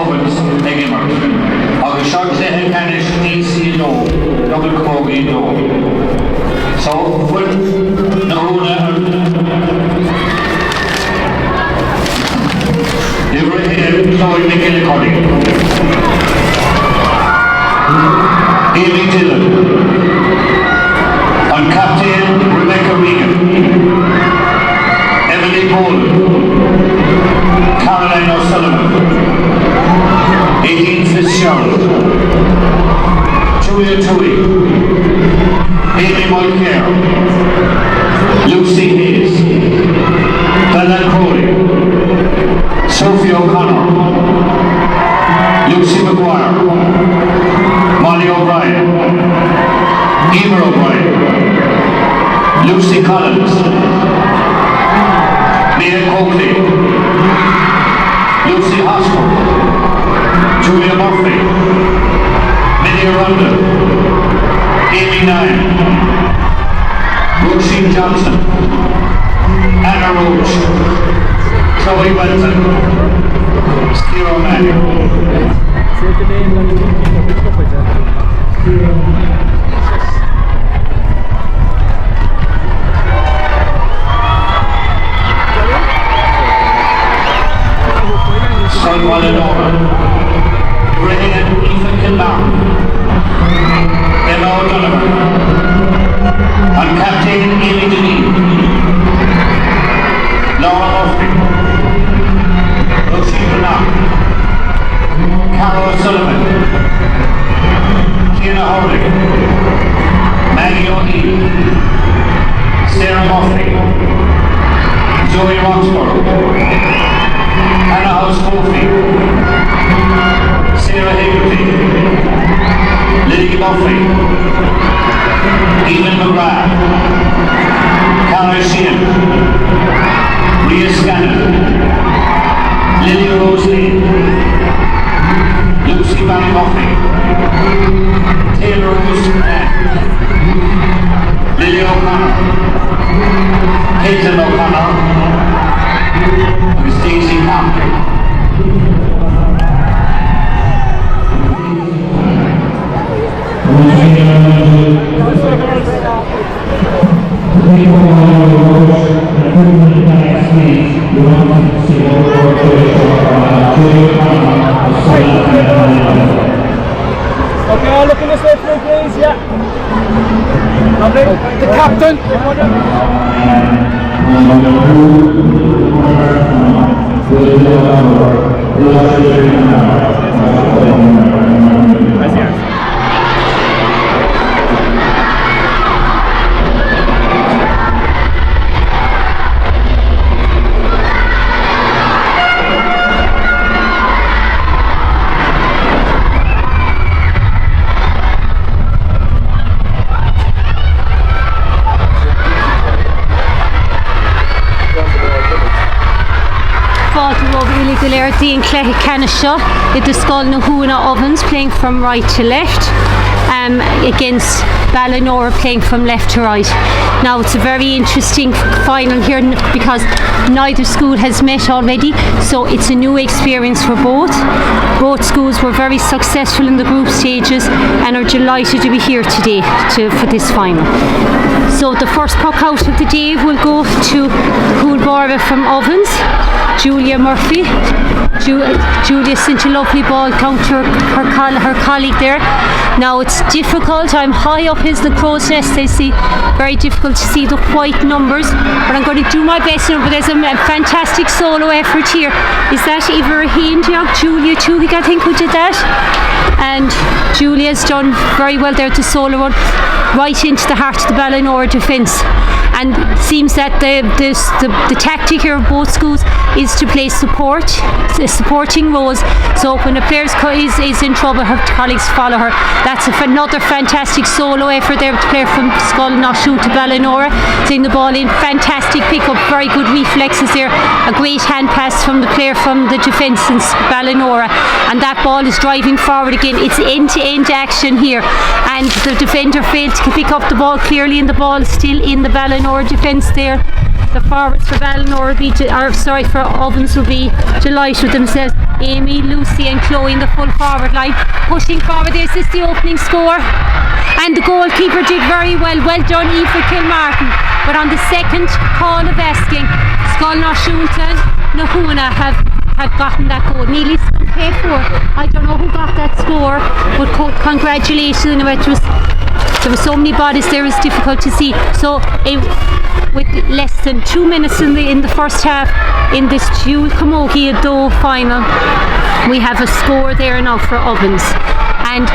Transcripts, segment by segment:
ovens Negimmert. Agus seo cléthe canis DC dó, double cógaí dó. So, full na húna Iver here, Chloe McGillicuddy. Amy Dillon. And Captain Rebecca Regan. Emily Boland. Caroline O'Sullivan. 18 Fitzgerald. Julia Tui. Amy Mulcair. Lucy Hayes. Bella Crowley. Sophie O'Connor. Lucy McGuire. Molly O'Brien. Eva O'Brien. Lucy Collins. Mia Coakley. Lucy Hosford. Julia Murphy. Minnie Arundel. Amy Nye. Roisin Johnson. Anna Roach. Chloe Welton. Skira O'Malley. Sc Bhailenora. Brennan and Ethan Kilmarn. Emma O'Donovan. And Captain Amy Deneen. Laura Murphy. Roisin Bernard. Carol Sullivan. Kiana Hurley. Maggie O'Neill. Sarah Murphy. Zoe Roxburgh. Hannah House Murphy. Sarah Higgledy. Lily Murphy. Evan McGrath. Cara Sheehan. Rhea Scanlon. Lily Rose Lane. Lucy Barry Murphy. Taylor Rose Lily O'Connor. Caitlin O'Connor. Miss Daisy Campbell. Okay, I'll look in this way through, please, yeah. Lovely. The captain. Irregularity in Clehi Canishaw, it is called Nahuna Ovens playing from right to left, against Bhailenora playing from left to right. Now it's a very interesting final here because neither school has met already, so it's a new experience for both. Both schools were very successful in the group stages and are delighted to be here today for this final. So the first puck out of the day will go to Coolborough from Ovens. Julia Murphy. Julia sent a lovely ball down to her colleague there. Now it's difficult. I'm high up as the crow's nest. I see very difficult to see the white numbers, but I'm going to do my best. But there's a fantastic solo effort here. Is that Eva Hindiak? Julia Tuhig, I think, who did that? And Julia's done very well there to solo run right into the heart of the Bhailenora defence. And it seems that the tactic here of both schools is to play supporting roles. So when a player is in trouble, her colleagues follow her. That's another fantastic solo effort there. The player from Scullnoshoot to Bhailenora, taking the ball in, fantastic pick-up, very good reflexes there. A great hand pass from the player from the defence in Bhailenora, and that ball is driving forward again. It's end-to-end action here, and the defender failed to pick up the ball clearly, and the ball is still in the Bhailenora defence there. the forwards for Bhailenora for Ovens will be delighted with themselves. Amy, Lucy and Chloe in the full forward line, pushing forward. This is the opening score, and the goalkeeper did very well. Well done, Aoife Kilmartin. But on the second call of asking, Scoilnashultan Nahuna have gotten that goal. Nearly paid for. I don't know who got that score, but congratulations. There were so many bodies there, it was difficult to see. So with less than 2 minutes in the first half in this Jewel Camogie Ado final, we have a score there now for Ovens. And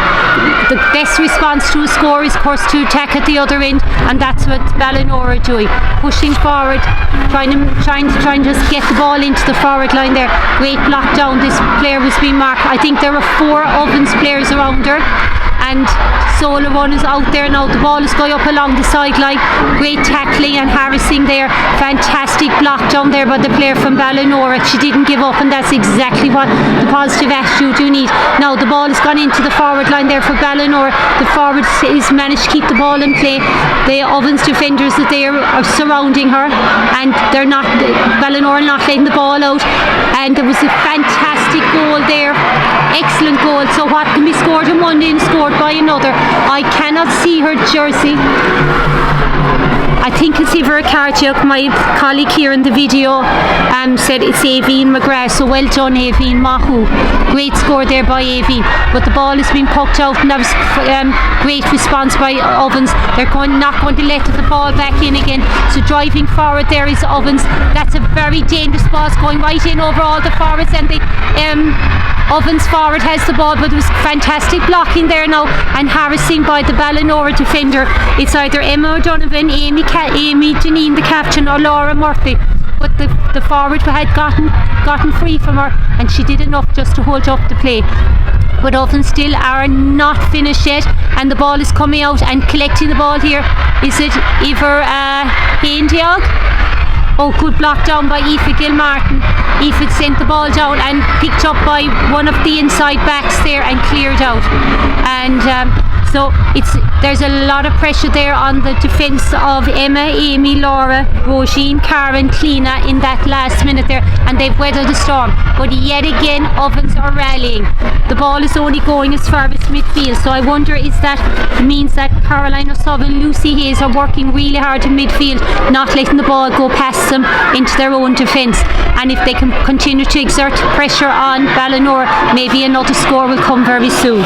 the best response to a score is, of course, to attack at the other end, and that's what Bhailenora are doing, pushing forward, trying to just get the ball into the forward line there. Great block down. This player was being marked. I think there were 4 Ovens players around her, and Solar One is out there now. The ball is going up along the sideline. Great tackling and harassing there. Fantastic block down there by the player from Bhailenora. She didn't give up, and that's exactly what the positive attitude you need. Now the ball has gone into the forward line there for Bhailenora. The forwards is managed to keep the ball in play. The Ovens defenders are there are surrounding her, and they're not, Bhailenora not letting the ball out. And there was a fantastic goal there. Excellent goal. So what can be scored in one end, scored by another. I cannot see her jersey. I think it's Ivor Cartiuk, my colleague here in the video, said it's Aveen McGrath, so well done Aveen Mahu. Great score there by Aveen, but the ball has been poked out, and that was great response by Ovens. They're not going to let the ball back in again, so driving forward there is Ovens. That's a very dangerous ball, it's going right in over all the forwards, and the Ovens forward has the ball, but there was fantastic blocking there now and harassing by the Bhailenora defender. It's either Emma O'Donovan, Amy Janine the captain, or Laura Murphy, but the forward had gotten free from her, and she did enough just to hold up the play. But Ovens still are not finished yet, and the ball is coming out, and collecting the ball here is it Ivor Haindiog? Oh, good block down by Aoife Gilmartin. Aoife sent the ball down and picked up by one of the inside backs there and cleared out. And so there's a lot of pressure there on the defence of Emma, Amy, Laura, Roisin, Karen, Kleena in that last minute there, and they've weathered the storm. But yet again, Ovens are rallying. The ball is only going as far as midfield, so I wonder is that means that Caroline O'Sullivan, Lucy Hayes are working really hard in midfield, not letting the ball go past them into their own defence. And if they can continue to exert pressure on Bhailenora, maybe another score will come very soon.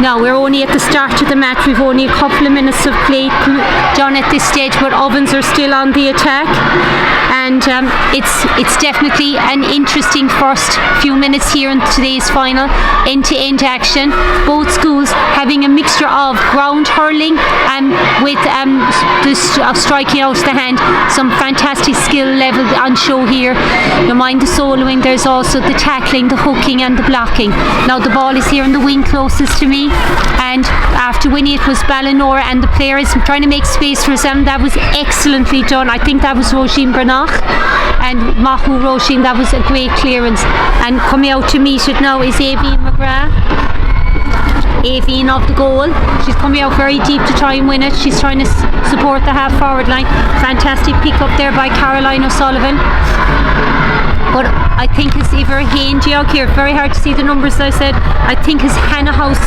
Now we're only at the start of the match. We've only a couple of minutes of play done at this stage, but Ovens are still on the attack, and it's definitely an interesting first few minutes here in today's final. End-to-end action. Both schools having a mixture of ground hurling and with striking out the hand. Some fantastic skill level on show here. You mind the soloing. There's also the tackling, the hooking, and the blocking. Now the ball is here in the wing closest to me, and after winning it was Bhailenora, and the player is trying to make space for them. That was excellently done. I think that was Roisin Branach and Mahu Roisin. That was a great clearance, and coming out to meet it now is Aveen McGrath. Aveen of the goal. She's coming out very deep to try and win it. She's trying to support the half forward line. Fantastic pick up there by Caroline O'Sullivan. But I think it's Ivor Haindiog here. Very hard to see the numbers, I said. I think it's Hannah House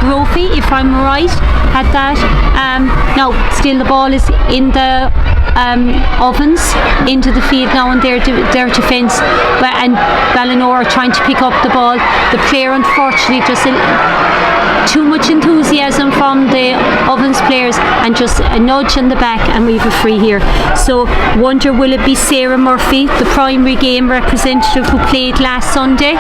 Brophy, if I'm right, had that. Now, still the ball is in the Ovens into the field now, and their defence. And Bhailenora trying to pick up the ball. The player, unfortunately, just too much enthusiasm from the Ovens players, and just a nudge in the back, and we have a free here. So wonder will it be Sarah Murphy, the primary game representative who played last Sunday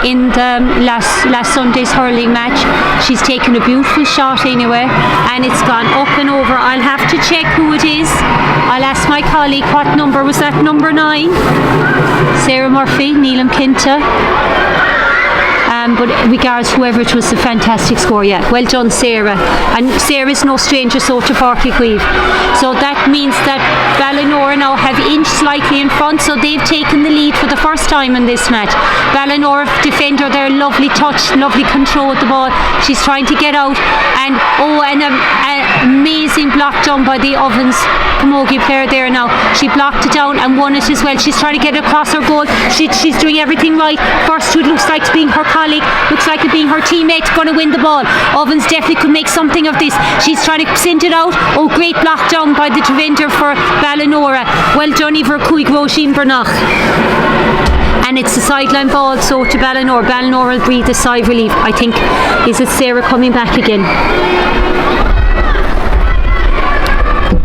in the last Sunday's hurling match. She's taken a beautiful shot anyway, and it's gone up and over. I'll have to check who it is. I'll ask my colleague what number was that. Number 9, Sarah Murphy, Neelam Kinta. But regards whoever it was, a fantastic score. Yeah, well done Sarah, and Sarah's no stranger so to Portlaqueeve. So that means that Bhailenora now have inched slightly in front, so they've taken the lead for the first time in this match. Ballynora defender there, lovely touch, lovely control of the ball. She's trying to get out, and an amazing block done by the Ovens Camogie player there now. She blocked it down and won it as well. She's trying to get it across her goal. She's doing everything right. First to it looks like being her colleague, looks like it being her teammate going to win the ball. Ovens definitely could make something of this. She's trying to send it out. Oh, great block down by the defender for Ballynora. Well done, Iver Kuig Roisin Bernach. And it's a sideline ball, so to Ballynora. Ballynora will breathe a sigh of relief. I think, is it Sarah coming back again?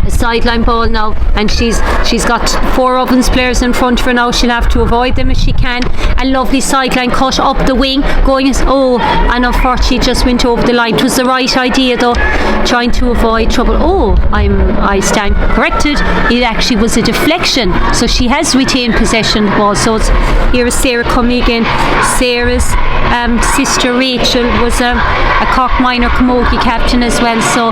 A sideline ball now, and she's got 4 Ovens players in front of her now. She'll have to avoid them if she can. A lovely sideline cut up the wing, going as and unfortunately just went over the line. It was the right idea though, trying to avoid trouble. I stand corrected. It actually was a deflection, so she has retained possession of the ball. So here is Sarah coming again. Sarah's sister Rachel was a Cork Minor Camogie captain as well, so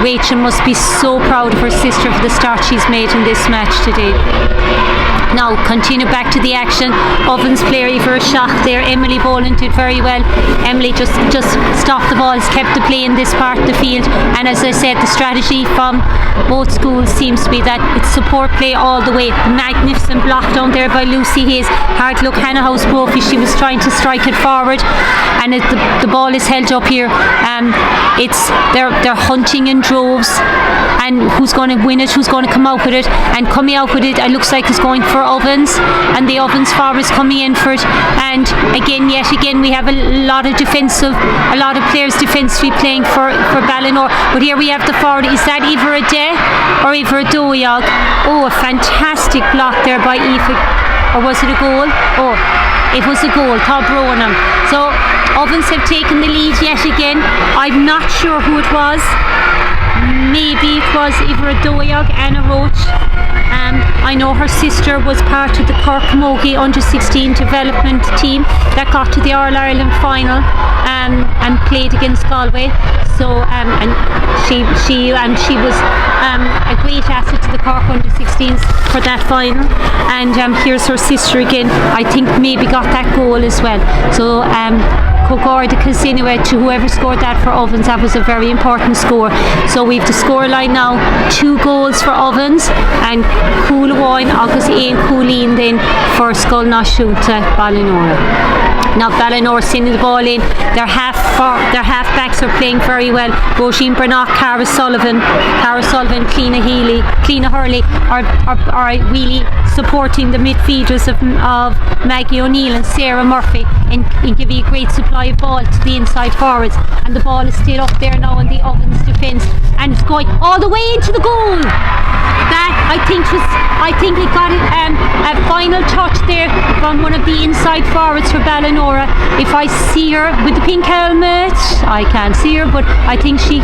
Rachel must be so proud of her sister for the start she's made in this match today. Now continue back to the action. Ovens player for a shot there. Emily Boland did very well. Emily just stopped the ball, has kept the play in this part of the field, and as I said, the strategy from both schools seems to be that it's support play all the way. Magnificent block down there by Lucy Hayes. Hard look, Hannah House Brophy, she was trying to strike it forward, and the ball is held up here. They're hunting in droves, and who's going to win it, who's going to come out with it, and coming out with it looks like it's going for Ovens, and the Ovens forwards coming in for it. And yet again we have a lot of players defensively playing for Ballynora. But here we have the forward. Is that Eva Ade or Eva Doyog? Oh, a fantastic block there by Eva. Or was it a goal? Oh, it was a goal. Todd Ronan. So Ovens have taken the lead yet again. I'm not sure who it was. Maybe it was Eva Doyog, Anna Roach. I know her sister was part of the Cork Camogie under-16 development team that got to the All-Ireland final and played against Galway. So and she was a great asset to the Cork under-16s for that final. And here's her sister again. I think maybe got that goal as well. So Cogor de Casinua to whoever scored that for Ovens, that was a very important score. So we've the score line now, 2 goals for Ovens and Coolawine August Ian Coolleen then for Sculnashunta Ballynora. Now Ballynora sending the ball in. Their half backs are playing very well. Roisin Bernach, Cara Sullivan, Clina Healy, Clina Hurley are really supporting the midfielders of Maggie O'Neill and Sarah Murphy in giving a great supply of ball to the inside forwards. And the ball is still up there now in the Ovens defence, and it's going all the way into the goal. That I think it got a final touch there from one of the inside forwards for Ballynora. If I see her with the pink helmet, I can't see her, but I think she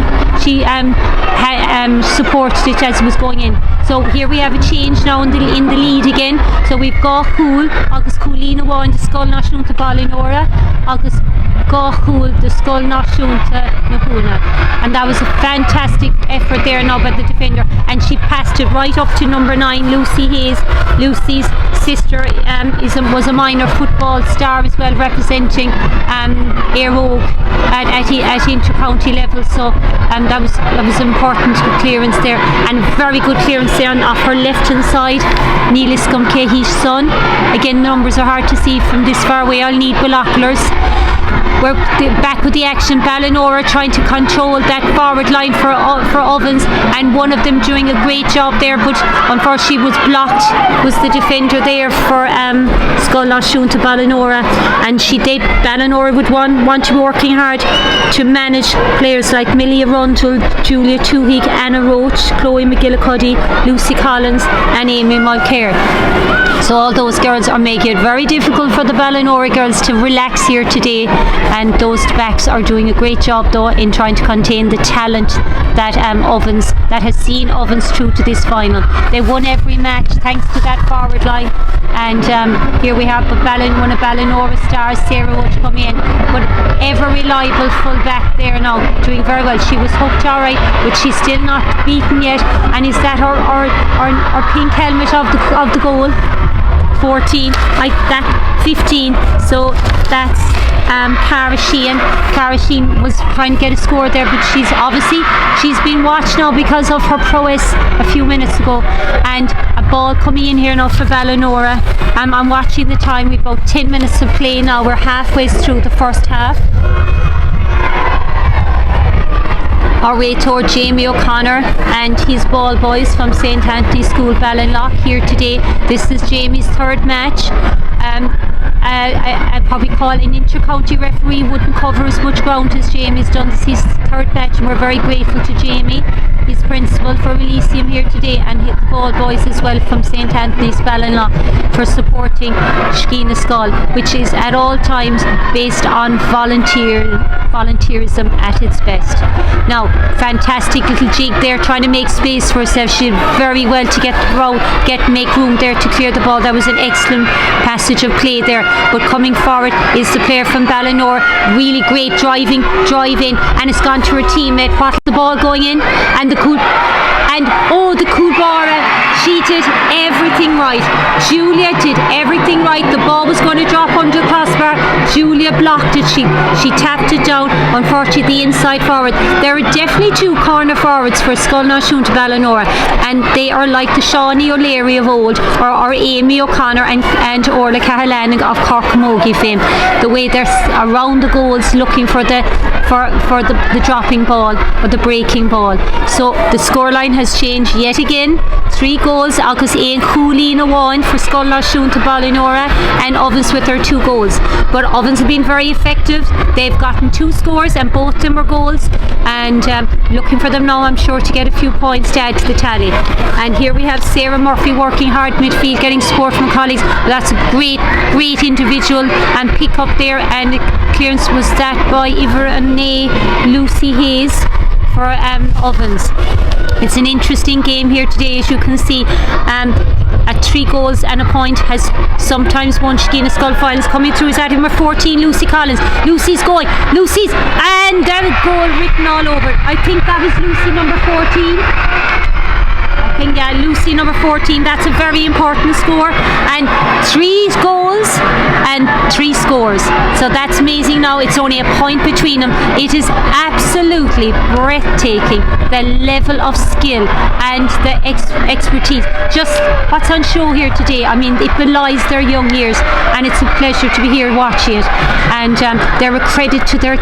supported it as it was going in. So here we have a change now in the lead again. So we've got Cool, August Coolina Wa in the Sculnashunta Ballynora, August Cool the Sculnashunta Nahuna. And that was a fantastic effort there now by the defender, and she passed it right up to number 9, Lucy Hayes. Lucy's sister was a minor football star as well, representing Airog at inter-county level. So that was important clearance there, and very good clearance there off her left hand side. Neelis Gumkehi's son. Again, numbers are hard to see from this far away. I'll need binoculars. We're back with the action. Ballynora trying to control that forward line for Ovens, and one of them doing a great job there, but unfortunately was blocked, was the defender there for Sculnashunta Ballynora, and Ballynora would want to be working hard to manage players like Millie Arundel, Julia Tuhig, Anna Roach, Chloe McGillicuddy, Lucy Collins and Amy Mulcair. So all those girls are making it very difficult for the Ballynora girls to relax here today, and those backs are doing a great job though in trying to contain the talent that has seen Ovens through to this final. They won every match thanks to that forward line, and here we have one of Ballynora stars, Sarah Roach, come in, but ever reliable full back there now, doing very well. She was hooked alright, but she's still not beaten yet. And is that her pink helmet of the goal? 14, that 15. So that's Cara Sheehan. Cara Sheehan was trying to get a score there, but she's been watched now because of her prowess a few minutes ago. And a ball coming in here now for Bhailenora. I'm watching the time. We've about 10 minutes of play now. We're halfway through the first half. Our way toward Jamie O'Connor and his ball boys from St Anthony School Ballinlough here today. This is Jamie's third match. I'd probably call an inter-county referee wouldn't cover as much ground as Jamie's done. This is his third match, and we're very grateful to Jamie, his principal, for releasing him here today, and the ball boys as well from St Anthony's Ballinlough for supporting Sc Skull, which is at all times based on volunteerism at its best. Now, fantastic little jig there, trying to make space for herself. She did very well to make room there to clear the ball. That was an excellent passage of play there. But coming forward is the player from Bhailenora. Really great drive in, and it's gone to her teammate. What's the ball going in? And the Kubara, she did everything right. Julia did everything right. The ball was going to drop under the crossbar. Julia blocked it. She tapped it down. Unfortunately, the inside forward. There are definitely two corner forwards for Scullinashoon to Bhailenora, and they are like the Shawnee O'Leary of old, or Amy O'Connor and Orla Caherlanig of Cork Camogie fame. The way they're around the goals looking for the dropping ball or the breaking ball. So the scoreline has changed yet again. 3 goals agus éon Coolín Awan for Scullinashoon to Bhailenora, and Ovens with their 2 goals. But Ovens have been very effective. They've gotten 2 scores and both of them are goals, and looking for them now, I'm sure, to get a few points to add to the tally. And here we have Sarah Murphy working hard midfield, getting support from colleagues. That's a great individual and pick up there, and the clearance was that by Ivor and Lucy Hayes for Ovens. It's an interesting game here today, as you can see. At 3 goals and a point has sometimes won Sc Skull finals. Coming through is at number 14, Lucy Collins. Lucy's going. And that is goal written all over it. I think that was Lucy number 14. Lucy number 14. That's a very important score, and 3 goals and 3 scores. So that's amazing. Now it's only a point between them. It is absolutely breathtaking, the level of skill and the expertise. Just what's on show here today. I mean, it belies their young years, and it's a pleasure to be here watching it. And they're a credit to their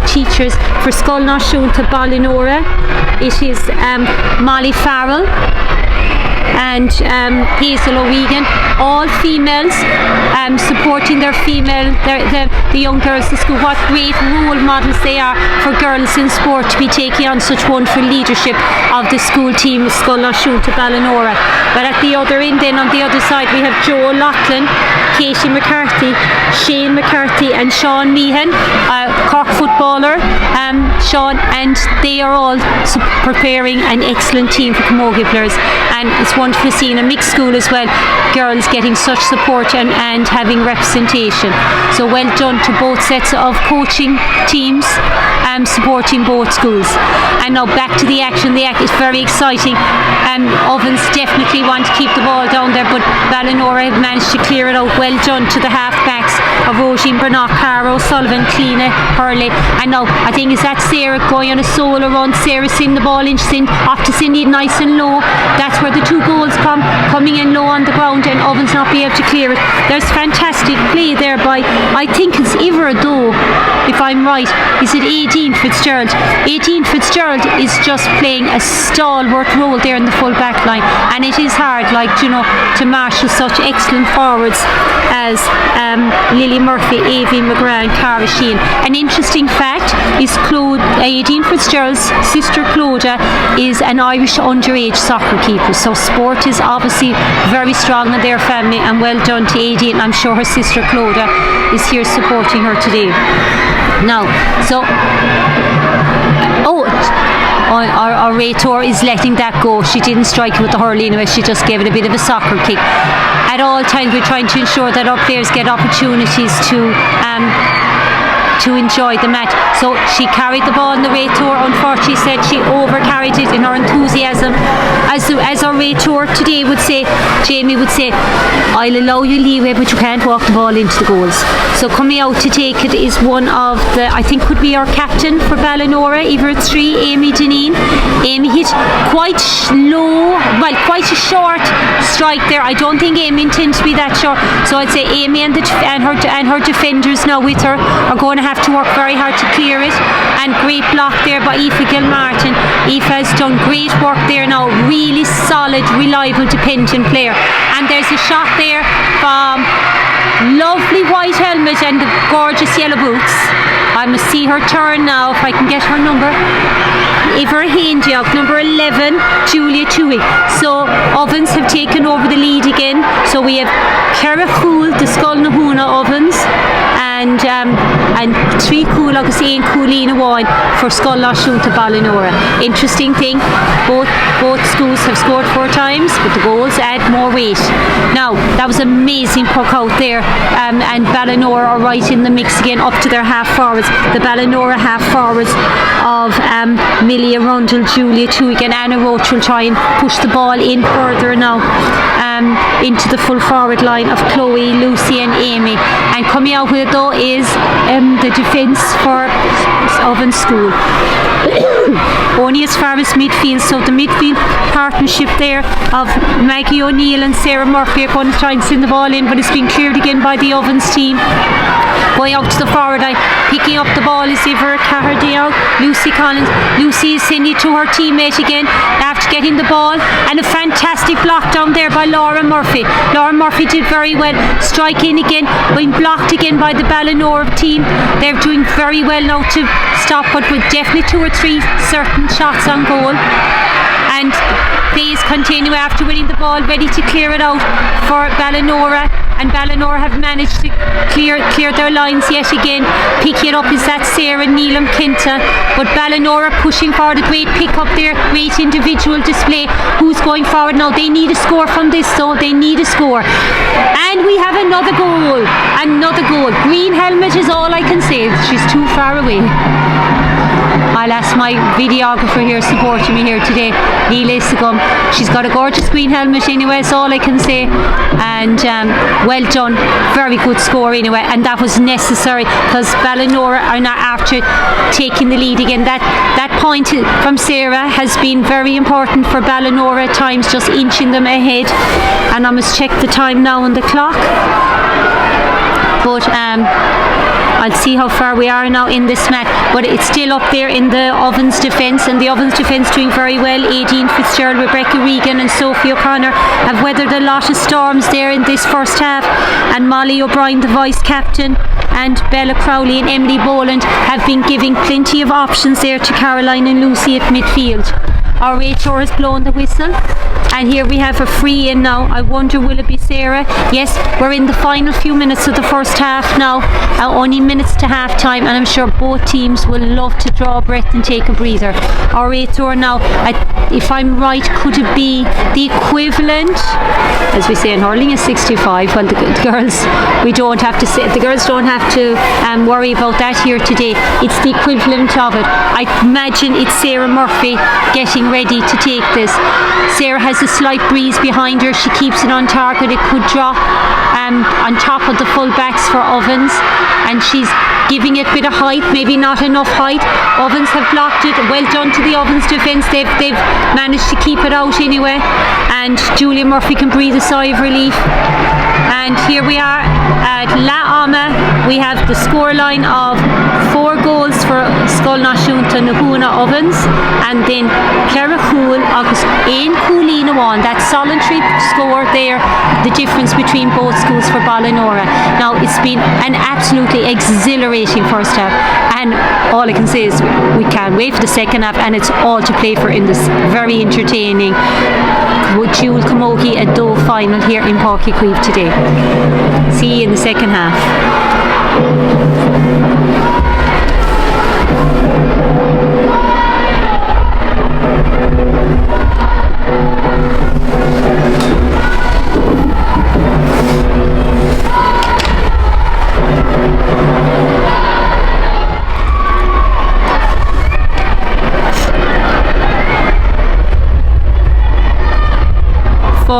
teachers. For Scullinashoon to Bhailenora, it is Molly Farrell and Hazel O'Regan, all females, supporting the young girls in school. What great role models they are for girls in sport, to be taking on such wonderful leadership of the school team of Scullinashoon to Bhailenora. But at the other end, then on the other side, we have Joe Loughlin, Katie McCarthy, Shane McCarthy and Sean Meehan, Cork footballer, Sean, and they are all preparing an excellent team for camogie players. And it's wonderful to see in a mixed school as well, girls getting such support and having representation. So well done to both sets of coaching teams supporting both schools. And now back to the action. The act is very exciting. Ovens definitely want to keep the ball down there, but Bhailenora have managed to clear it out. Well done to the half backs of Roisin Brannock, Cara O'Sullivan, Cleena Hurley. And now I think is that Sarah going on a solo run. Sarah seeing the ball off to Cindy nice and low. That's where the 2 goals coming in low on the ground, and Ovens not be able to clear it. There's fantastic play there by, I think it's Ivor though, if I'm right. Is it 18 Fitzgerald? 18 Fitzgerald is just playing a stalwart role there in the full back line, and it is hard, to marshal such excellent forwards as Lily Murphy, Avi McGrath and Cara Sheehan. An interesting fact is Aideen Fitzgerald's sister Clodagh is an Irish underage soccer keeper, so sport is obviously very strong in their family, and well done to Aideen. I'm sure her sister Clodagh is here supporting her today. Now, so our Raytor is letting that go. She didn't strike it with the hurley anyway, she just gave it a bit of a soccer kick. At all times we're trying to ensure that our players get opportunities to to enjoy the match. So she carried the ball in the Retour. Unfortunately, said she over-carried it in her enthusiasm. As our Retour today would say, Jamie would say, I'll allow you leeway, but you can't walk the ball into the goals. So coming out to take it is one of the, I think could be our captain for Bhailenora, either 3, Amy Deneen. Amy hit quite low, well, quite a short strike there. I don't think Amy intends to be that short. So I'd say Amy and her defenders now with her are going to have to work very hard to clear it. And great block there by Aoife Gilmartin. Aoife has done great work there now. Really solid, reliable, dependent player. And there's a shot there from lovely white helmet and the gorgeous yellow boots. I must see her turn now if I can get her number. Iver Haindiok, number 11, Julia Tui. So Ovens have taken over the lead again. So we have Cara Cool, the Scolnahuna Ovens, and 3 cool agus 1 Coolina wine for Scollashunta Bhailenora. Interesting thing, both schools have scored 4 times, but the goals add more weight. Now that was amazing puck out there, and Bhailenora are right in the mix again, up to their half forwards. The Bhailenora half forwards of Millie Arundel, Julia Tuig and Anna Roach will try and push the ball in further now into the full forward line of Chloe, Lucy and Amy. And coming out with it though is the defence for Oven School. Only as far as midfield, so the midfield partnership there of Maggie O'Neill and Sarah Murphy are going to try and send the ball in, but it's been cleared again by the Ovens team. Going out to the forward line, picking up the ball is Iver Cahardale, Lucy Collins. Lucy is sending it to her teammate again after getting the ball, and a fantastic block down there by Laura Murphy. Laura Murphy did very well, striking again, being blocked again by the Bhailenora team. They're doing very well now to stop, but with definitely 2 or 3 certain shots on goal. And plays continue after winning the ball, ready to clear it out for Bhailenora. And Bhailenora have managed to clear their lines yet again. Picking it up is that Sarah Neelam Kenta, but Bhailenora pushing forward, a great pick up there, great individual display. Who's going forward now? They need a score from this, so they need a score. And we have another goal. Green helmet is all I can say. She's too far away. I'll ask my videographer here supporting me here today, Neil Isagum. She's got a gorgeous green helmet anyway, that's all I can say. And well done, very good score anyway, and that was necessary because Bhailenora are now after taking the lead again. That point from Sarah has been very important for Bhailenora at times, just inching them ahead. And I must check the time now on the clock. But I'll see how far we are now in this match, but it's still up there in the Ovens defence, and the Ovens defence doing very well. Aideen Fitzgerald, Rebecca Regan and Sophie O'Connor have weathered a lot of storms there in this first half, and Molly O'Brien, the vice captain, and Bella Crowley and Emily Boland have been giving plenty of options there to Caroline and Lucy at midfield. Our Rachel has blown the whistle, and here we have a free in now. I wonder, will it be Sarah? Yes, we're in the final few minutes of the first half now, only minutes to half time, and I'm sure both teams will love to draw a breath and take a breather. Our Rachel now, if I'm right, could it be the equivalent, as we say in hurling, is 65? Well, the girls, we don't have to say, the girls don't have to worry about that here today. It's the equivalent of it. I imagine it's Sarah Murphy getting ready to take this. Sarah has a slight breeze behind her. She keeps it on target. It could drop on top of the full backs for Ovens, and she's giving it a bit of height, maybe not enough height. Ovens have blocked it. Well done to the Ovens defence. They've managed to keep it out anyway, and Julia Murphy can breathe a sigh of relief. And here we are at La Ama. We have the scoreline of 4 goals for Scolnashunta Nahuna Ovens, and then Clara Cool agus Ain Coolina won. That solitary score there, the difference between both schools for Bhailenora. Now it's been an absolutely exhilarating first half, and all I can say is we can't wait for the second half, and it's all to play for in this very entertaining Jewel Camogie a Doe final here in Páirc Uí Chaoimh today. See you in the second half.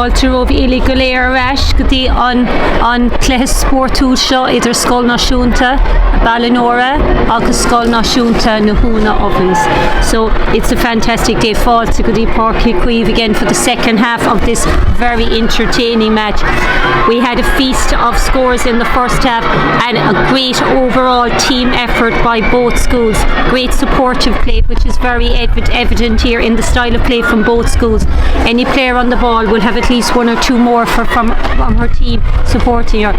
fáilte roimh Ili go léir ais go dtí an cléis sportúil seo idir Scoil Náisiúnta Bhailenora agus Scoil Náisiúnta na Húna Ovens. So it's a fantastic day. Fáilte go dtí Páirc Cuíomh again for the second half of this very entertaining match. We had a feast of scores in the first half and a great overall team effort by both schools. Great supportive play, which is very evident here in the style of play from both schools. Any player on the ball will have at least one or two more from her team supporting her.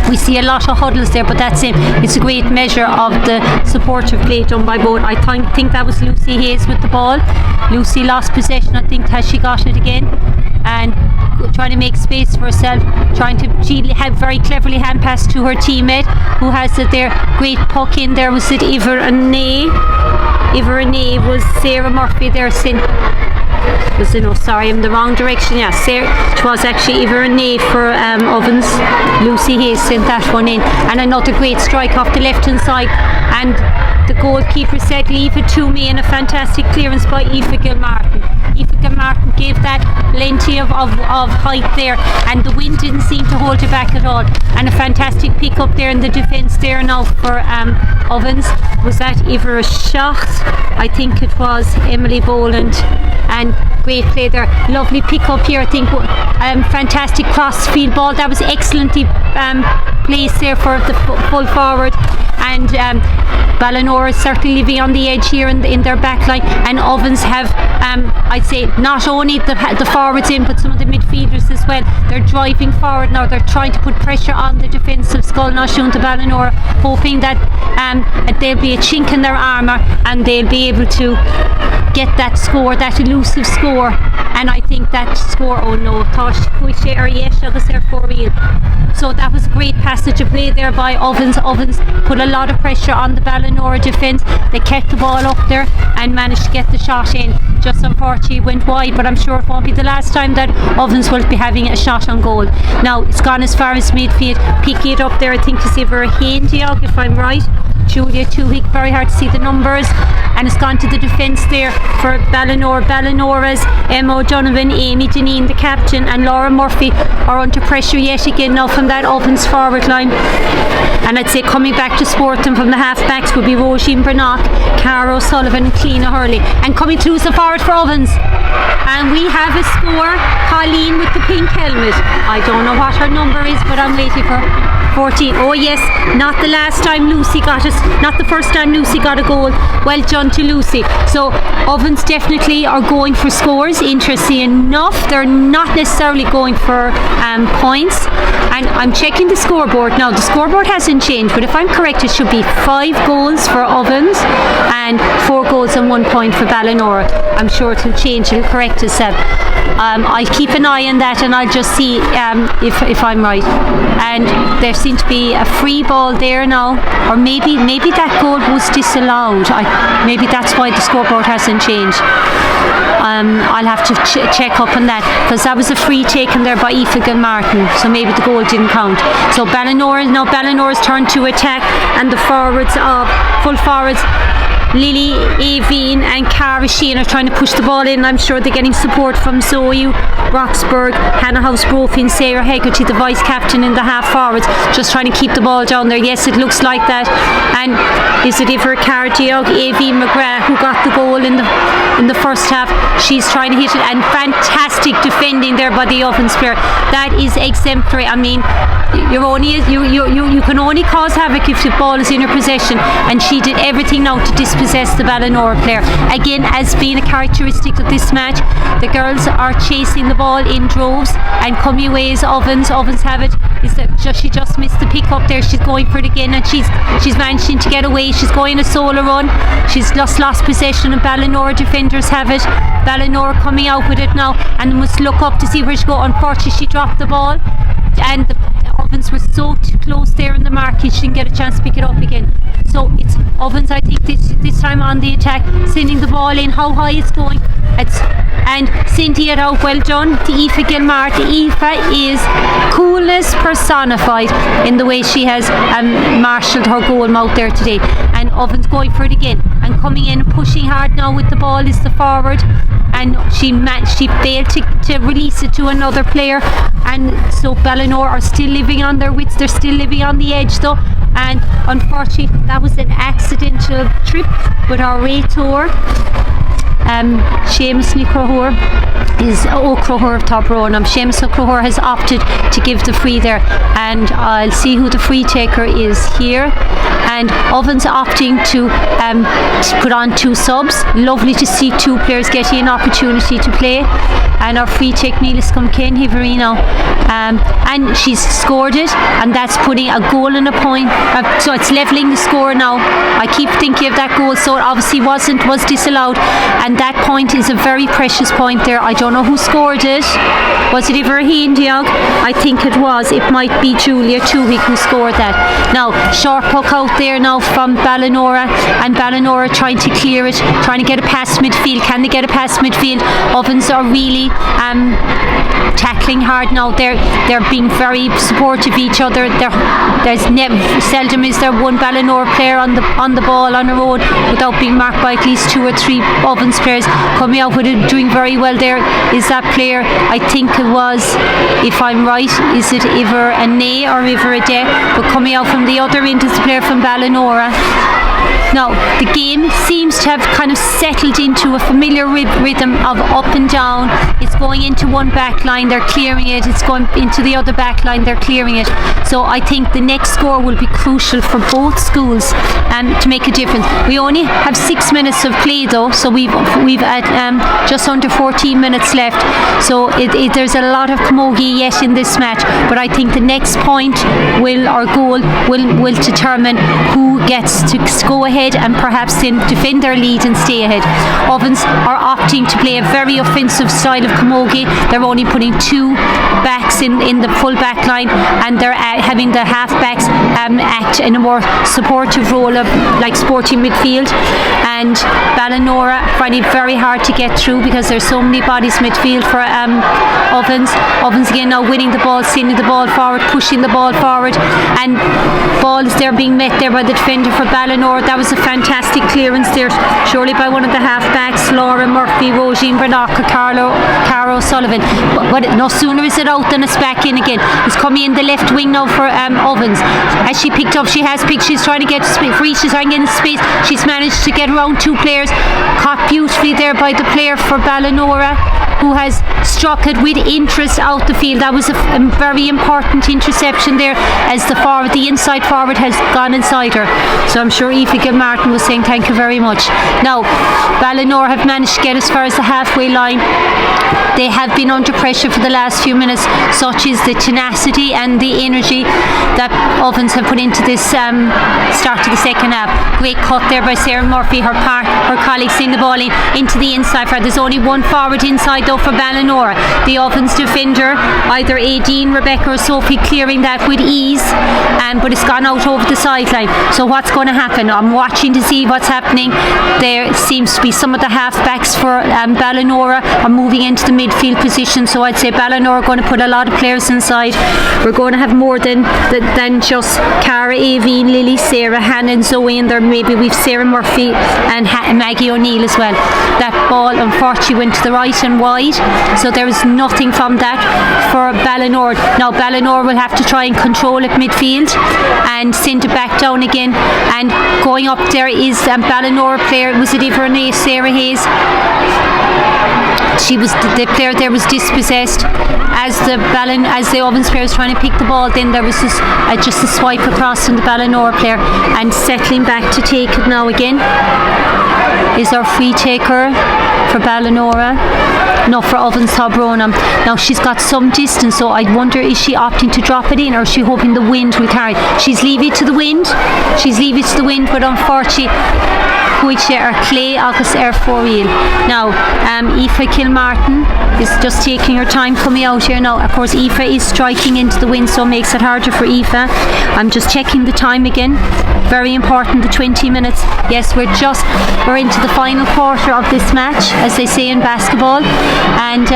We see a lot of huddles there, but that's it. It's a great measure of the supportive play done by both. I think that was Lucy Hayes with the ball. Lucy lost possession. I think has she got it again? And trying to make space for herself, she had very cleverly hand pass to her teammate who has it there. Great puck in there. Was it Iverane was Sarah Murphy there sorry, I'm in the wrong direction. Yeah, it was actually Iverane for Ovens. Lucy Hayes sent that one in, and another great strike off the left hand side, and the goalkeeper said leave it to me, and a fantastic clearance by Aoife Gilmartin. Aoife Gilmartin gave that plenty of height there, and the wind didn't seem to hold it back at all, and a fantastic pick up there in the defence there now for Ovens. Was that Ivor Shot? I think it was Emily Boland, and great play there. Lovely pick up here, I think. Fantastic cross field ball. That was excellently placed there for the full forward, and Bhailenora is certainly living on the edge here in their back line, and Ovens have I'd say not only the forwards in, but some of the midfielders as well. They're driving forward now. They're trying to put pressure on the defence of Scoil Náisiúnta Bhailenora, hoping that there'll be a chink in their armour and they'll be able to get that score, that elusive score. And I think that score, oh no, so that was a great passage of play there by Ovens. Ovens put a lot of pressure on the Bhailenora defence. They kept the ball up there and managed to get the shot in. Just unfortunately went wide, but I'm sure it won't be the last time that Ovens will be having a shot on goal. Now it's gone as far as midfield, picking it up there, I think is Ivor Haindiog, if I'm right. Julia Tuhick, very hard to see the numbers, and it's gone to the defence there for Bhailenora. Bhailenor's Emma O'Donovan, Amy Deneen, the captain, and Laura Murphy are under pressure yet again now from that Ovens forward line. And I'd say coming back to support them from the half backs would be Roisin Brannock, Cara O'Sullivan and Cliona Hurley. And coming through the forward for Ovens, and we have a score. Colleen with the pink helmet. I don't know what her number is, but I'm waiting for 14. Oh yes, not the last time Lucy got it, not the first time Lucy got a goal. Well done to Lucy. So Ovens definitely are going for scores. Interesting enough, they're not necessarily going for points. And I'm checking the scoreboard now. The scoreboard hasn't changed, but if I'm correct, it should be 5 goals for Ovens and 4 goals and 1 point for Bhailenora. I'm sure it'll change, it'll correct itself. I'll keep an eye on that, and I'll just see if I'm right. And there seems to be a free ball there now, or maybe that goal was disallowed. Maybe that's why the scoreboard hasn't changed. I'll have to check up on that, because that was a free taken there by Aoife Gilmartin, so maybe the goal didn't count. So Bhailenora's turn to attack, and the full forwards Lily, Aveen and Cara Sheehan are trying to push the ball in. I'm sure they're getting support from Zoe Roxburgh, Hannah House-Brophy and Sarah Hegarty, the vice captain in the half forwards, just trying to keep the ball down there. Yes, it looks like that. And is it Ivor Cardiog, Aveen McGrath, who got the goal in the first half? She's trying to hit it, and fantastic defending there by the Ovens player. That is exemplary. I mean, you can only cause havoc if the ball is in her possession, and she did everything now to dispossess the Bhailenora player. Again, as being a characteristic of this match, the girls are chasing the ball in droves and coming away as Ovens have it. She just missed the pick up there. She's going for it again, and she's managing to get away. She's going a solo run. She's just lost possession, and Bhailenora defenders have it. Bhailenora coming out with it now, and must look up to see where she go. Unfortunately, she dropped the ball, and the Ovens were so close there in the market, she didn't get a chance to pick it up again. So it's Ovens, I think, this time on the attack, sending the ball in. How high it's going, and sending it out. Well done to Aoife Gilmartin. Aoife is coolness personified in the way she has marshalled her goal mouth there today. And Ovens going for it again, and coming in and pushing hard now with the ball is the forward, and she failed to release it to another player, and so Ballynora are still living on their wits. They're still living on the edge though, and unfortunately that was an accidental trip with our Raytor. Seamus O'Crohor is O'Crohor of Tobronum. Seamus O'Crohor has opted to give the free there, and I'll see who the free taker is here. And Ovens opting to put on 2 subs. Lovely to see 2 players getting an opportunity to play. And our free take Niels come Ken Hiverino, and she's scored it, and that's putting a goal and a point. So it's levelling the score now. I keep thinking of that goal, so it obviously was disallowed, and that point is a very precious point there. I don't know who scored it. Was it Ibrahim Diog? I think it was. It might be Julia Tuhig who scored that. Now short puck out there now from Ballynora, and Ballynora trying to clear it, trying to get it past midfield. Can they get it past midfield? Ovens are really tackling hard now. They're being very supportive of each other. Seldom is there one Ballynora player on the ball on the road without being marked by at least 2 or 3 Ovens players. Coming out with it, doing very well there is that player. I think it was, if I'm right, is it Iver Ane or Iver Ade? But coming out from the other end is the player from Ballynora. Now the game seems to have kind of settled into a familiar rhythm of up and down. It's going into one back line, they're clearing it. It's going into the other back line, they're clearing it. So I think the next score will be crucial for both schools to make a difference. We only have 6 minutes of play though, so we've at just under 14 minutes left. So there's a lot of camogie yet in this match, but I think the next point or goal will determine who gets to go ahead and perhaps then defend their lead and stay ahead. Ovens are opting to play a very offensive style of camogie. They're only putting 2 backs in the full back line, and they're having the half backs act in a more supportive role of like sporting midfield. And Ballynora finding it very hard to get through because there's so many bodies midfield for Ovens. Ovens again now winning the ball, sending the ball forward, pushing the ball forward, and ball is there being met there by the defender for Ballynora. That was a fantastic clearance there, surely by one of the half backs, Laura Murphy, Rosine Brannock, Caro Sullivan. But no sooner is it out than it's back in again. It's coming in the left wing now for Ovens. As she picked up, she's trying to get free, she's trying to get in space. She's managed to get around 2 players, caught beautifully there by the player for Ballynora, who has struck it with interest out the field. That was a very important interception there, as the inside forward has gone inside her. So I'm sure Aoife Gilmartin was saying thank you very much. Now Ballynora have managed to get as far as the halfway line. They have been under pressure for the last few minutes, such is the tenacity and the energy that Ovens have put into this start to the second half. Great cut there by Sarah Murphy, her colleagues seeing the ball into the inside. There's only 1 forward inside though for Ballynora. The Ovens defender, either Aideen, Rebecca or Sophie, clearing that with ease, but it's gone out over the sideline. So what's going to happen? I'm watching to see what's happening. There seems to be some of the half backs for Ballynora are moving into the midfield position, so I'd say Ballynora are going to put a lot of players inside. We're going to have more than just Cara, Aveen, Lily, Sarah, Hannah and Zoe, and there maybe we've Sarah Murphy and Maggie O'Neill as well. That ball unfortunately went to the right and wide, so there is nothing from that for Ballynora. Now Ballynora will have to try and control it midfield and send it back down again, and going up there is Ballynora player, was it Ivernay, Sarah Hayes? The player there was dispossessed as the Ovens player was trying to pick the ball. Then there was just a swipe across from the Ballynora player, and settling back to take it now again is our free taker for Ballynora. No, for Ovens Tobronum. Now she's got some distance, so I wonder, is she opting to drop it in, or is she hoping the wind will carry it? She's leaving it to the wind, but unfortunately Huiche ar Clay agus ar 4-wheel. Now Aoife Kilmartin is just taking her time coming out here now. Of course Aoife is striking into the wind, so it makes it harder for Aoife. I'm just checking the time again. Very important, the 20 minutes. Yes, we're into the final quarter of this match, as they say in basketball. And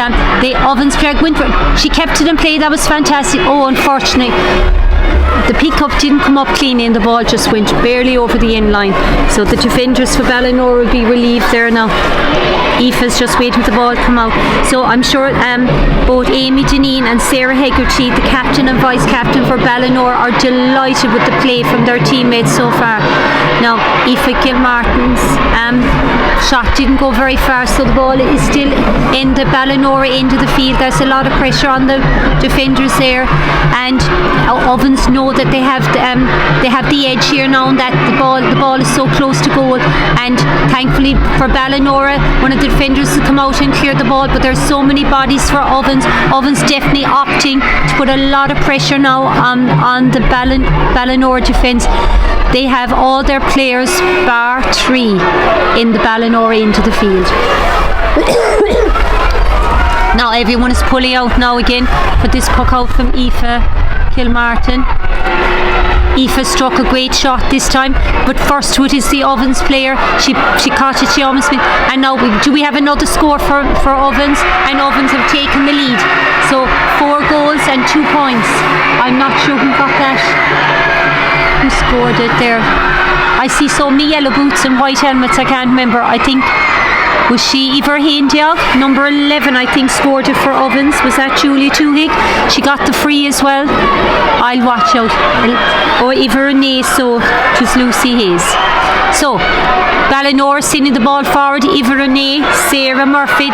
the Ovens player went for it. She kept it in play, that was fantastic. Oh, unfortunately the pickup didn't come up clean and the ball just went barely over the end line. So the defenders for Ballynora will be relieved there now. Aoife's just waiting for the ball to come out. So I'm sure both Amy Janine and Sarah Hegarty, the captain and vice captain for Ballynora, are delighted with the play from their teammates so far. Now Aoife Gilmartin's shot didn't go very far, so the ball is still in the Ballynora end of the field. There's a lot of pressure on the defenders there, and Ovens know that they have the edge here now, and that the ball is so close to goal. And thankfully for Ballynora, one of the defenders has come out and cleared the ball, but there's so many bodies for Ovens. Ovens definitely opting to put a lot of pressure now on the Ballynora defence. They have all their players bar 3 in the Ballynora into the field. Now everyone is pulling out now again for this puck out from Aoife Kilmartin. Aoife struck a great shot this time, but first to it is the Ovens player. She caught it, she almost missed. And now do we have another score for Ovens? And Ovens have taken the lead. So 4 goals and 2 points. I'm not sure who got that. Who scored it there? I see so many yellow boots and white helmets, I can't remember. I think, was she Iver Haindiog? Number 11 I think scored it for Ovens. Was that Julia Tuhig? She got the free as well. I'll watch out. Or Iver Renee, so it was Lucy Hayes. So Ballynora sending the ball forward. Iver Renee, Sarah Murphy,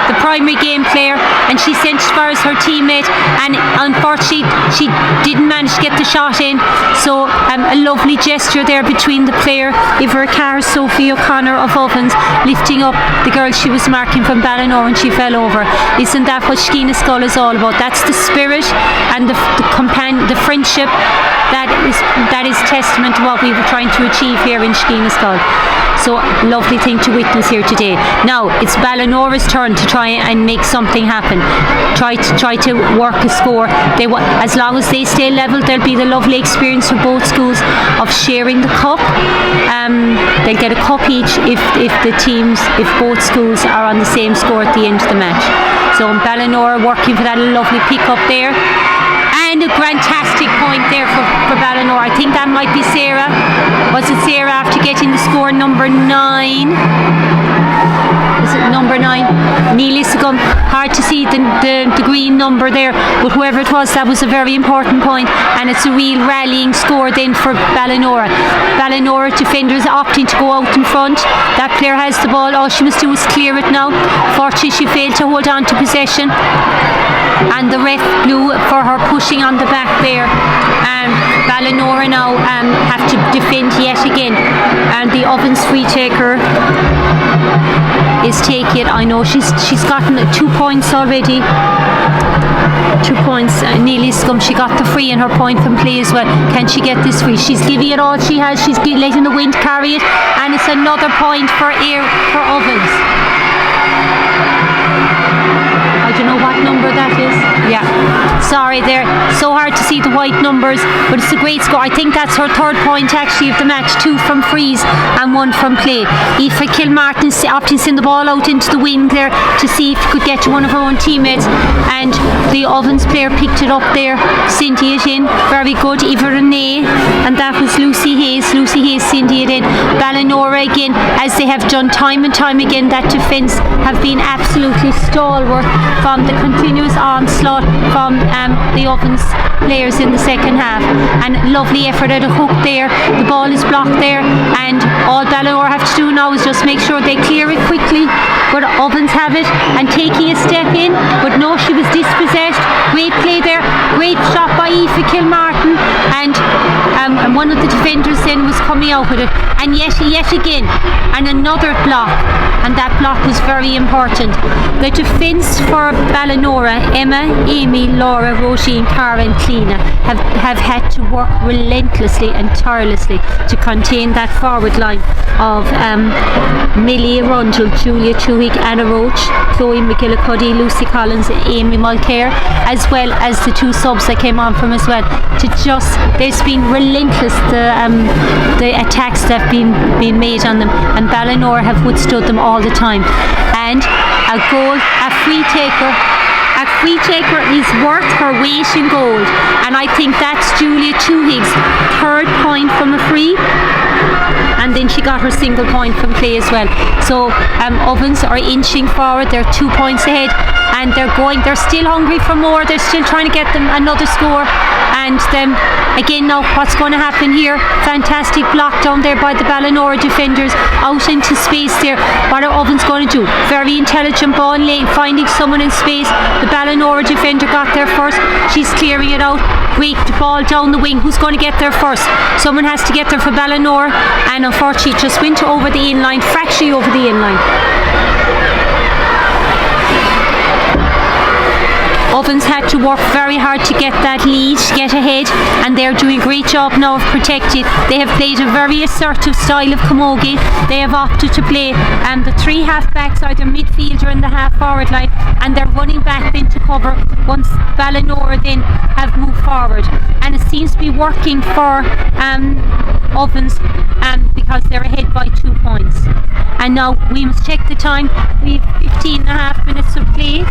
the primary game player, and she sent as far as her teammate, and unfortunately she didn't manage to get the shot in. So a lovely gesture there between the player Iver Carr, Sophie O'Connor of Ovens, lifting up the girl she was marking from Ballynora when she fell over. Isn't that what Skeena Skull is all about? That's the spirit and the friendship that is testament to what we were trying to achieve here in Skeena Skull. So lovely thing to witness here today. Now it's Ballynora's turn to try and make something happen. Try to work a score. As long as they stay level, there'll be the lovely experience for both schools of sharing the cup. They'll get a cup each if both schools are on the same score at the end of the match. So Ballynora working for that lovely pick up there. And a fantastic point there for Ballynora. I think that might be Sarah. Was it Sarah after getting the score number 9? Is it number 9? Nearly Sugum. Hard to see the green number there, but whoever it was, that was a very important point, and it's a real rallying score then for Ballynora. Ballynora defenders opting to go out in front. That player has the ball. All she must do is clear it now. Fortunately, she failed to hold on to possession, and the ref blew for her pushing on the back there. Ballynora now have to defend yet again, and the Ovens free taker is taking it. I know she's gotten 2 points already. 2 points. Nearly Scum, she got the free and her point from play as well. Can she get this free? She's giving it all she has. She's letting the wind carry it, and it's another point for Ovens. I don't know what number that is. Yeah, sorry there. So hard to see the white numbers, but it's a great score. I think that's her 3rd point actually of the match. 2 from frees and 1 from play. Aoife Kilmartin opting to send the ball out into the wind there to see if she could get to one of her own teammates, and the Ovens player picked it up there, sent it in. Very good. Eva Renee, and that was Lucy Hayes. Lucy Hayes sent it in. Ballynora again, as they have done time and time again, that defence have been absolutely stalwart from the continuous onslaught from the Ovens players in the second half, and lovely effort at a hook there. The ball is blocked there, and all Ballynora have to do now is just make sure they clear it quickly, but Ovens have it and taking a step in, but no, she was dispossessed. Great play there, great shot by Aoife Kilmartin, and one of the defenders then was coming out with it, and yet again, and another block, and that block was very important. The defence for Ballynora, Emma, Amy, Laura, Roisin, Cara and Cleena have had to work relentlessly and tirelessly to contain that forward line of Millie Rundle, Julia Chuig, Anna Roach, Chloe McGillicuddy, Lucy Collins, Amy Mulcair, as well as the 2 subs that came on from as well. There's been relentless the attacks that have been made on them, and Ballynora have withstood them all the time. And a goal, a free taker, a free taker is worth her weight in gold, and I think that's Julia Tuhig's third point from a free, and then she got her single point from play as well. So Ovens are inching forward. They're 2 points ahead, and they're still hungry for more. They're still trying to get them another score. And again now, what's going to happen here? Fantastic block down there by the Ballynora defenders, out into space there. What are Ovens going to do? Very intelligent ball lane, finding someone in space. The Ballynora defender got there first. She's clearing it out. Great ball down the wing. Who's going to get there first? Someone has to get there for Ballynora, and unfortunately it just went over the in-line, fractionally over the in-line. Ovens had to work very hard to get that lead, get ahead, and they're doing a great job now of protecting. They have played a very assertive style of camogie. They have opted to play the three half-backs, either midfielder and the half-forward line, and they're running back then to cover once Ballynora then have moved forward. And it seems to be working for Ovens because they're ahead by 2 points. And now we must check the time. We've 15 and a half minutes of play.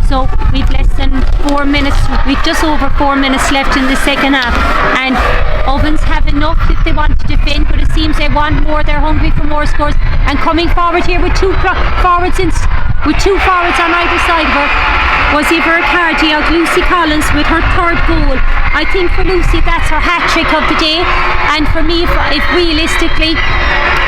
So we've less than 4 minutes, we've just over 4 minutes left in the second half, and Ovens have enough if they want to defend, but it seems they want more. They're hungry for more scores, and coming forward here with two forwards on either side of her was Ivor Carty out Lucy Collins with her third goal. I think for Lucy that's her hat-trick of the day, and for me, if realistically,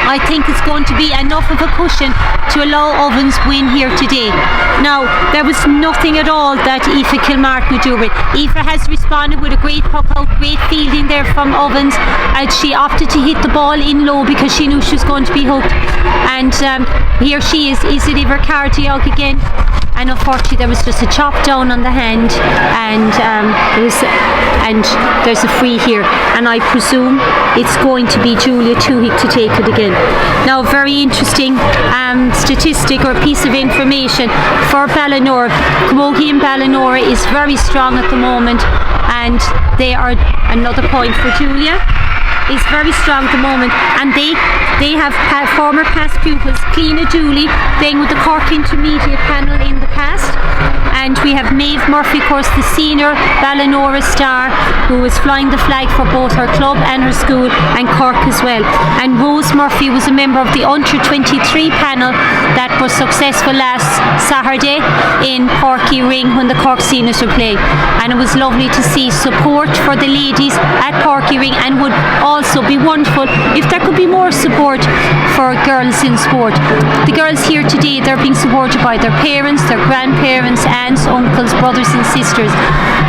I think it's going to be enough of a cushion to allow Ovens win here today. Now, there was nothing at all that Aoife Kilmartin would do with. Aoife has responded with a great puck out, great fielding there from Ovens, and she opted to hit the ball in low because she knew she was going to be hooked. And here she is it Ivor Carty out again? And unfortunately there was just a chop down on the hand, and there's a free here, and I presume it's going to be Julia Tuhig to take it again. Now, very interesting statistic or piece of information for Ballynora. Camogie and Ballynora is very strong at the moment, and they are another point for Julia. Is very strong at the moment, and they have former past pupils, Cleena Dooley playing with the Cork Intermediate panel in the past, and we have Maeve Murphy, of course, the senior Ballynora star, who is flying the flag for both her club and her school, and Cork as well. And Rose Murphy was a member of the Under 23 panel that was successful last Saturday in Porky Ring when the Cork seniors were playing, and it was lovely to see support for the ladies at Porky Ring, and would also be wonderful if there could be more support for girls in sport. The girls here today, they're being supported by their parents, their grandparents, aunts, uncles, brothers and sisters,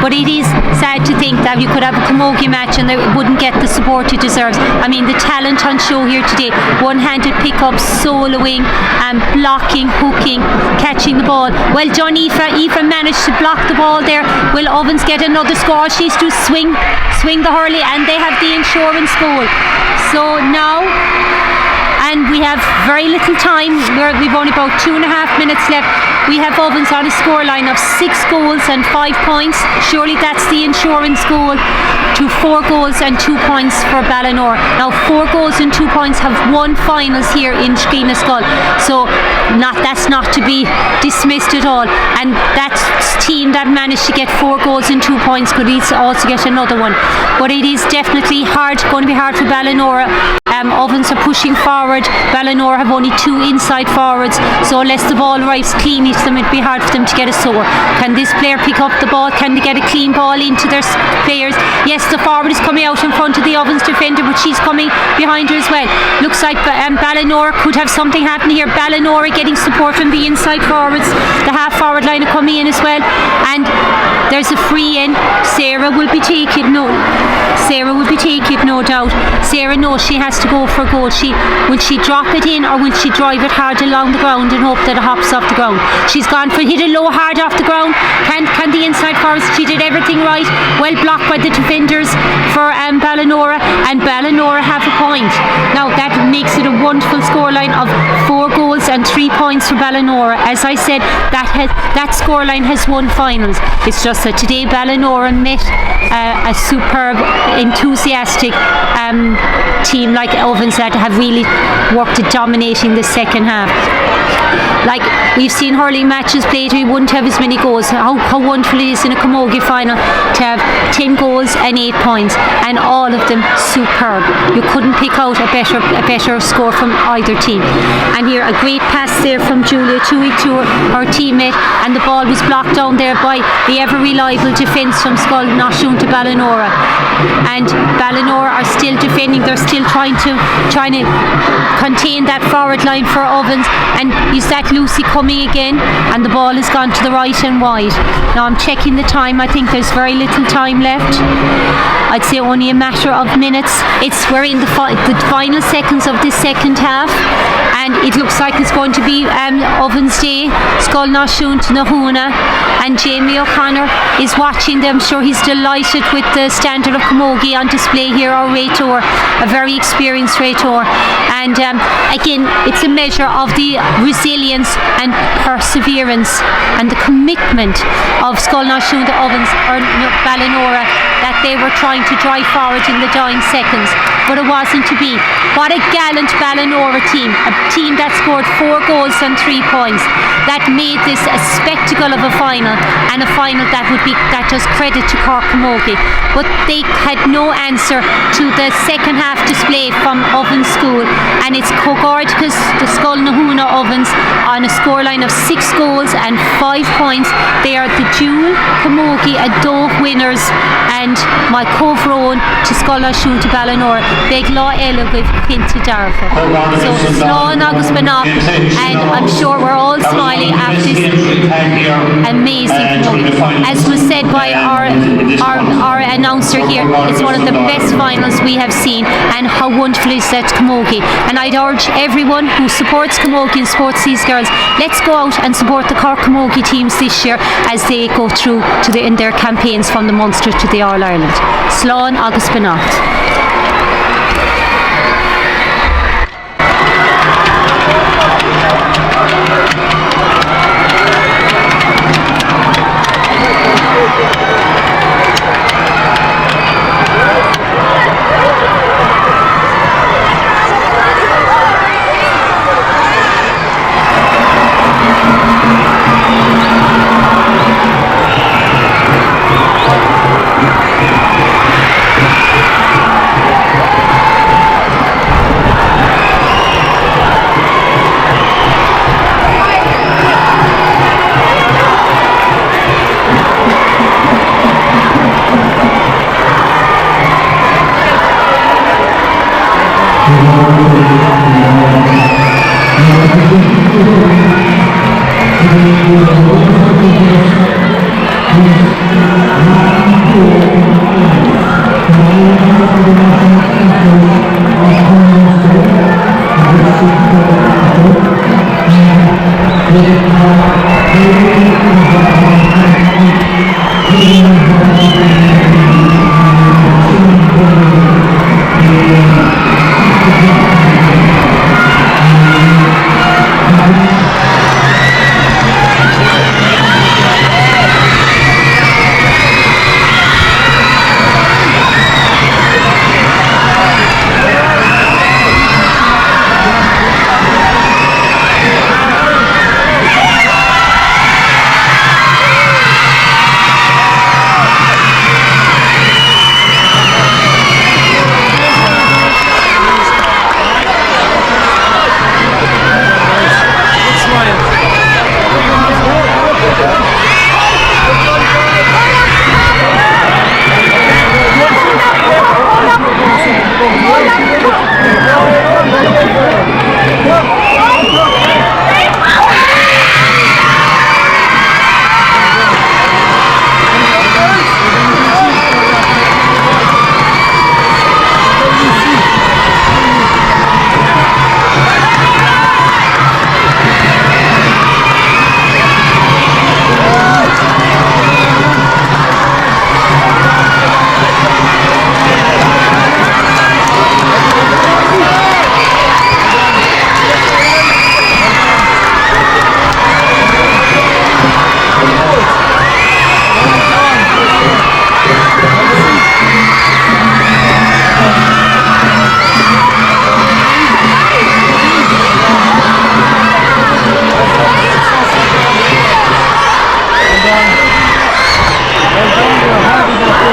but it is sad to think that you could have a camogie match and they wouldn't get the support it deserves. I mean, the talent on show here today, one-handed pickups, soloing, blocking, hooking, catching the ball. Well done, Aoife. Aoife managed to block the ball there. Will Ovens get another score? She's to swing the hurley, and they have the insurance goal. So now, and we have very little time. We've only about 2.5 minutes left. We have Ovens on a scoreline of 6 goals and 5 points. Surely that's the insurance goal to 4 goals and 2 points for Ballynora. Now 4 goals and 2 points have won finals here in Skegnesskull. So that's not to be dismissed at all. And that team that managed to get 4 goals and 2 points could also get another one. But it is definitely going to be hard for Ballynora. Ovens are pushing forward. Ballynora have only 2 inside forwards, so unless the ball arrives cleanly to them, it'd be hard for them to get a score. Can this player pick up the ball? Can they get a clean ball into their players? Yes, the forward is coming out in front of the Ovens defender, but she's coming behind her as well. Looks like Ballynora could have something happening here. Ballynora getting support from the inside forwards. The half forward line are coming in as well, and there's a free in. Sarah will be taking no doubt. Sarah knows she has to go for a goal. Will she drop it in, or will she drive it hard along the ground and hope that it hops off the ground? She's gone for hit it low hard off the ground. Can the inside forwards? She did everything right. Well blocked by the defenders for Ballynora, and Ballynora have a point. Now that makes it a wonderful scoreline of 4 goals and 3 points for Ballynora. As I said, that scoreline has won finals. It's just that today Ballynora met a superb, enthusiastic team like Ovens that have really worked at dominating the second half. Like we've seen hurling matches played, we wouldn't have as many goals. How wonderful it is in a camogie final to have 10 goals and 8 points, and all of them superb. You couldn't pick out a better score from either team. And here a great pass there from Julia Tui to her teammate, and the ball was blocked down there by the ever reliable defence from Sc to Bhailenora. And Bhailenora are still defending. They're still trying to contain that forward line for Ovens. And is that Lucy coming again? And the ball has gone to the right and wide. Now I'm checking the time. I think there's very little time left. I'd say only a matter of minutes. We're in the final seconds of this second half, and it looks like it's going to be Ovens Day, Sc Nahuna, and Jamie O'Connor is watching them. I'm sure he's delighted with the standard of camogie on display here. Our Raitor, a very experienced Raitor, and again, it's a measure of the resilience and perseverance and the commitment of Sc Ovens or Bhailenora, that they were trying to drive forward in the dying seconds, but it wasn't to be. What a gallant Bhailenora team, a team that scored 4 goals and 3 points, that made this a spectacle of a final, and a final that does credit to Cork Camogie. But they had no answer to the second half display from Ovens School, and it's Cogordicus, the Sc Ovens, on a scoreline of 6 goals and 5 points. They are the dual Camogie Adove winners, and my Covron to Sc Bhailenora, Beg Law Elugif Pinta Darfa. So Slán agus Banach, and I'm sure we're all smiling after this amazing camogie. As was said by our announcer here, it's one of the best finals we have seen, and how wonderful is that camogie. And I'd urge everyone who supports camogie and supports these girls, let's go out and support the Cork camogie teams this year as they go through in their campaigns from the Munster to the All-Ireland. Slán agus Banach.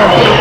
here.